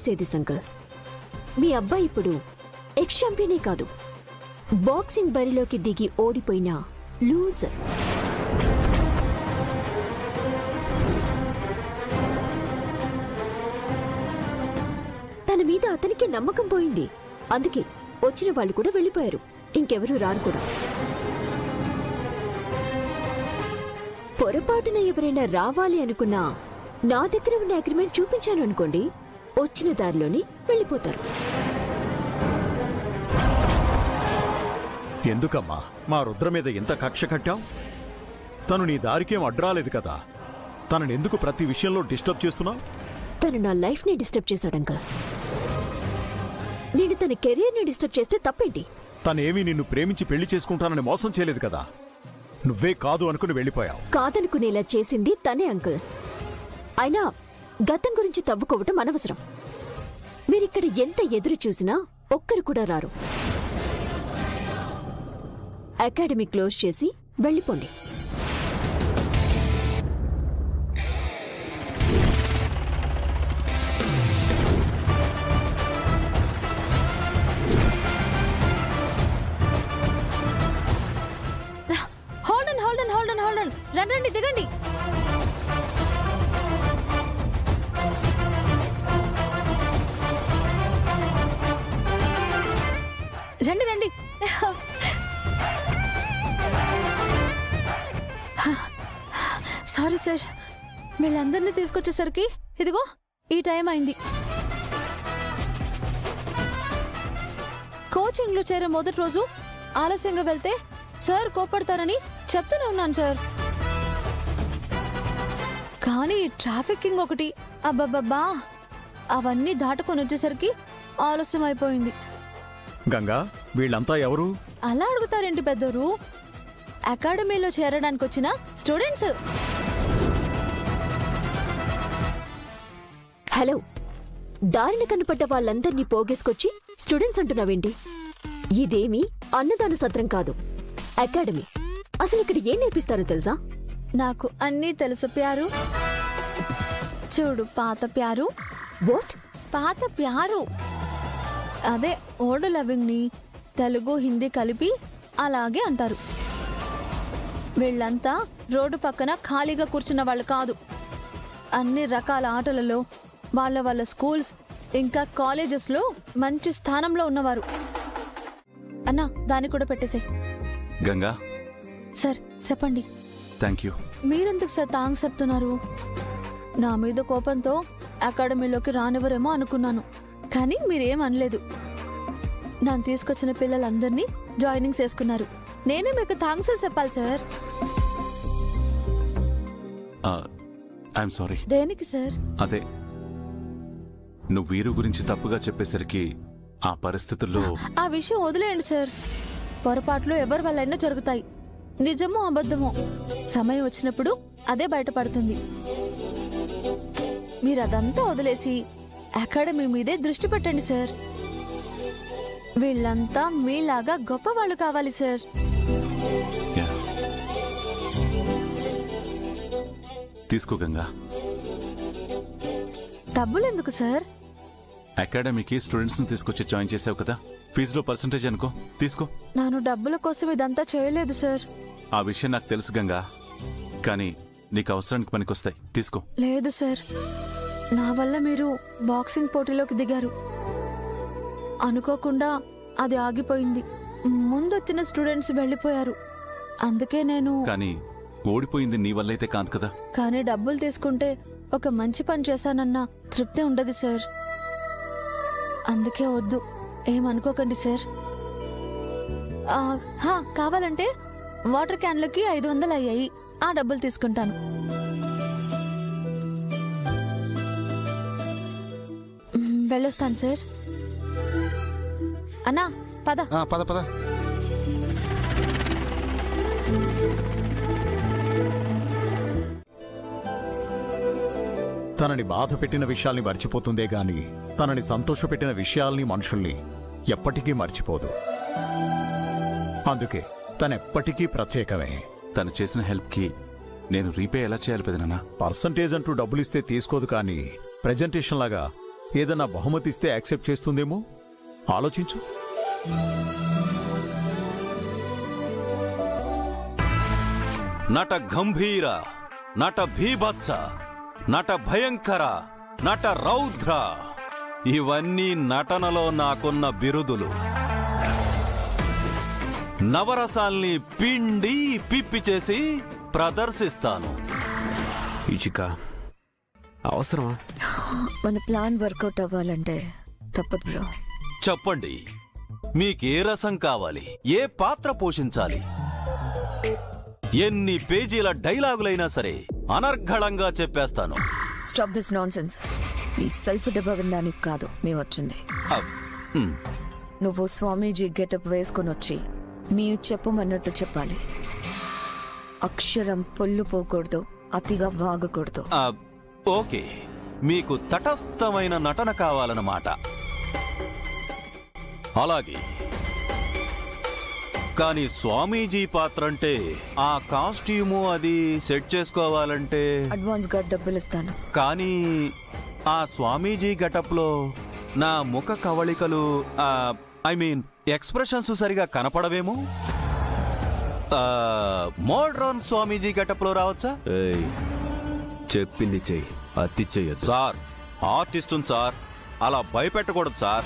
సేది సంకల్, మీ అబ్బాయి ఇప్పుడు ఎక్స్ ఛాంపియనే కాదు, బాక్సింగ్ బరిలోకి దిగి ఓడిపోయిన లూజర్. తన మీద అతనికి నమ్మకం పోయింది. అందుకే వచ్చిన వాళ్ళు కూడా వెళ్ళిపోయారు. ఇంకెవరూ రారు కూడా. పొరపాటున ఎవరైనా రావాలి అనుకున్నా నా దగ్గర ఉన్న అగ్రిమెంట్ చూపించాను అనుకోండి, వచ్చిన దారిలోని వెళ్ళిపోతారు. ఎందుకమ్మా మా రుద్ర మీద ఎంత కక్ష కట్టావు? తను నీ దారికేం అడ్రాలేదు కదా. తనని ఎందుకు ప్రతి విషయంలో డిస్టర్బ్ చేస్తున్నావు? తను నా లైఫ్ ని డిస్టర్బ్ చేశాడు అంకల్. నేను తన కెరీర్ ని డిస్టర్బ్ చేస్తే తప్పేంటి? తనేమీ నిన్ను ప్రేమించి పెళ్లి చేసుకుంటానని మోసం చేయలేదు కదా. నువ్వే కాదు అనుకుని వెళ్ళిపోయావు. కాదనుకునేలా చేసింది తనే అంకుల్. అయినా గతం గురించి తవ్వుకోవటం అనవసరం. మీరిక్కడ ఎంత ఎదురు చూసినా ఒక్కరు కూడా రారు. అకాడమీ క్లోజ్ చేసి వెళ్ళిపోండి. రండి, దిగండి. రండి రండి. సారీ సార్, వీళ్ళందరినీ తీసుకొచ్చేసరికి ఇదిగో ఈ టైం అయింది. కోచింగ్ లో చేరే మొదటి రోజు ఆలస్యంగా వెళ్తే సార్ కోపడతారని చెప్తూనే ఉన్నాను సార్. కానీ ట్రాఫికింగ్ ఒకటి, అబ్బబ్బబ్బా, అవన్నీ దాటుకొని వచ్చేసరికి ఆలస్యం అయిపోయింది. గంగా, వీళ్ళంతా ఎవరు? అలా అడుగుతారేంటి పెద్దోరు? అకాడమీలో చేరడానికి వచ్చిన స్టూడెంట్స్. హలో, దారిని కనపడ్డ వాళ్ళందరినీ పోగేసుకొచ్చి స్టూడెంట్స్ అంటున్నావేంటి? ఇదేమి అన్నదాన సత్రం కాదు, అకాడమీ. అసలు ఇక్కడ ఏం నేర్పిస్తారో తెలుసా? నాకు అన్నీ తెలుసు ప్యారు. చూడు, పాత ప్యారు. వాట్? పాత ప్యారు అదే ఓల్డ్ లవింగ్ ని తెలుగు హిందీ కలిపి అలాగే అంటారు. వీళ్ళంతా రోడ్డు పక్కన ఖాళీగా కూర్చున్న వాళ్ళు కాదు. అన్ని రకాల ఆటలలో వాళ్ళ స్కూల్స్ ఇంకా కాలేజెస్ లో మంచి స్థానంలో ఉన్నవారు. అన్నా, దాన్ని కూడా పెట్టేసే. గంగా సార్ చెప్పండి. Thank you. మీరెందుకు సార్ థాంక్స్ చెప్తున్నారు? నా మీద కోపంతో అకాడమీలోకి రానివ్వరేమో అనుకున్నాను, కానీ మీరేం అనలేదు. నన్ను తీసుకొచ్చిన పిల్లలందరినీ జాయినింగ్ చేసుకున్నారు. నేనే మీకు థాంక్స్ చెప్పాలి సార్. I'm sorry. దేనికి సార్? అదే, నువ్వు వీరు గురించి తప్పుగా చెప్పేసరికి ఆ పరిస్థితుల్లో. ఆ విషయం వదిలేయండి సార్. పొరపాట్లు ఎవరి వల్లైనా జరుగుతాయి. నిజమో అబద్ధమో సమయం వచ్చినప్పుడు అదే బయటపడుతుంది. మీరు అదంతా వదిలేసి అకాడమీ మీదే దృష్టి పెట్టండి సార్. వీళ్ళంతా మీలాగా గొప్ప వాళ్ళు కావాలి సార్. తీసుకో గంగా. డబ్బులు ఎందుకు సార్? అకాడమీకి స్టూడెంట్స్ ని తీసుకొచ్చి జాయిన్ చేసావు కదా, ఫీజులో పర్సంటేజ్ అనుకో, తీసుకో. నేను డబ్బుల కోసం ఇదంతా చేయలేదు సార్. ఆ విషయం నాకు తెలుసు గంగా, కానీ నీకు అవసరానికి పనికొస్తాయి, తీసుకో. లేదు సార్, నా వల్ల మీరు బాక్సింగ్ పోటీలోకి దిగారు. అనుకోకుండా అది ఆగిపోయింది. ముందొచ్చిన స్టూడెంట్స్ వెళ్ళిపోయారు. అందుకే నేను. కానీ ఓడిపోయింది నీ వల్లైతే కాదు కదా. కానీ డబ్బులు తీసుకుంటే ఒక మంచి పని చేశానన్న తృప్తి ఉండదు సార్. అందుకే వద్దు, ఏమనుకోకండి సార్. కావాలంటే వాటర్ క్యాన్లకి 500 అయ్యాయి, ఆ డబ్బులు తీసుకుంటాను. వెళ్ళొస్తాను సార్. అన్నా పద. పద పద. తనని బాధ పెట్టిన విషయాల్ని మర్చిపోతుందే గాని తనని సంతోషపెట్టిన విషయాల్ని, మనుషుల్ని ఎప్పటికీ మర్చిపోదు. అందుకే తనెప్పటికీ ప్రత్యేకమే. తను చేసిన హెల్ప్ కి నేను రీపే ఎలా చేయాలి పెదనాన్న? పర్సంటేజ్ అంటూ డబ్బులిస్తే తీసుకోదు, కానీ ప్రెజెంటేషన్ లాగా ఏదన్నా బహుమతిస్తే యాక్సెప్ట్ చేస్తుందేమో ఆలోచించు. నట గంభీర, నట భీభత్స, నట భయంకర, నట రౌద్ర, ఇవన్నీ నటనలో నాకున్న బిరుదులు. నవరసాల్ని పిండి పిప్పి చేసి ప్రదర్శిస్తాను. ఇచిక అవసరమా? మన ప్లాన్ వర్కౌట్ అవ్వాలంటే తప్పదు బ్రో. చెప్పండి, మీకే రసం కావాలి, ఏ పాత్ర పోషించాలి? ఎన్ని పేజీల డైలాగులైనా సరే అనర్ఘళంగా చెప్పేస్తాను. Stop this nonsense. ఈ సెల్ఫ్ డబ్బా వినడానికి కాదు మేము వచ్చింది. నువ్వు స్వామీజీ గెటప్ వేసుకుని వచ్చి మీ చెప్పమన్నట్టు చెప్పాలి. అక్షరం పొల్లు పోకూడదు, అతిగా వాగకూడదు. ఓకే, మీకు తటస్థమైన నటన కావాలన్నమాట. అలాగే, కానీ స్వామీజీ పాత్ర అంటే ఆ కాస్ట్యూము అది సెట్ చేసుకోవాలంటే అడ్వాన్స్ గా డబ్బులు ఇస్తాను. కానీ ఆ స్వామీజీ గెటప్ లో నా ముఖ కవళికలు ఐ మీన్ ఎక్స్ప్రెషన్స్ సరిగా కనపడవేమో. మోడ్రన్ స్వామీజీ గెటప్ లో రావచ్చా? చెప్పింది చెయ్యి, అతి చెయ్యొద్దు. సార్, ఆర్టిస్టును సార్, అలా భయపెట్టకూడదు సార్.